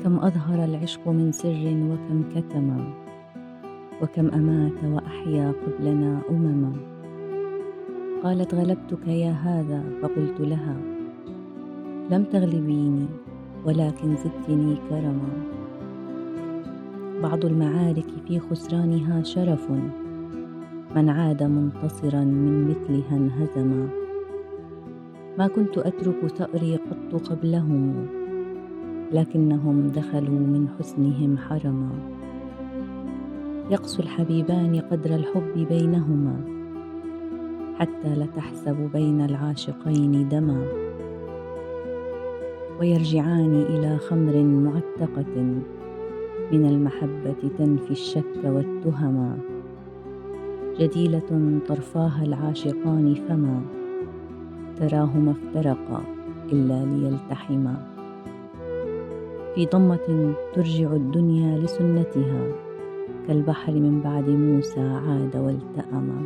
كم أظهر العشق من سر وكم كتما، وكم أمات وأحيا قبلنا أمما. قالت غلبتك يا هذا، فقلت لها لم تغلبيني ولكن زدتني كرما. بعض المعارك في خسرانها شرف، من عاد منتصرا من مثلها انهزما. ما كنت أترك ثأري قط قبلهم، لكنهم دخلوا من حسنهم حرما. يقسو الحبيبان قدر الحب بينهما، حتى لتحسب بين العاشقين دما. ويرجعان إلى خمر معتقة، من المحبة تنفي الشك والتهما. جديلة طرفاها العاشقان، فما تراهما افترقا إلا ليلتحما. في ضمة ترجع الدنيا لسنتها، كالبحر من بعد موسى عاد والتأما.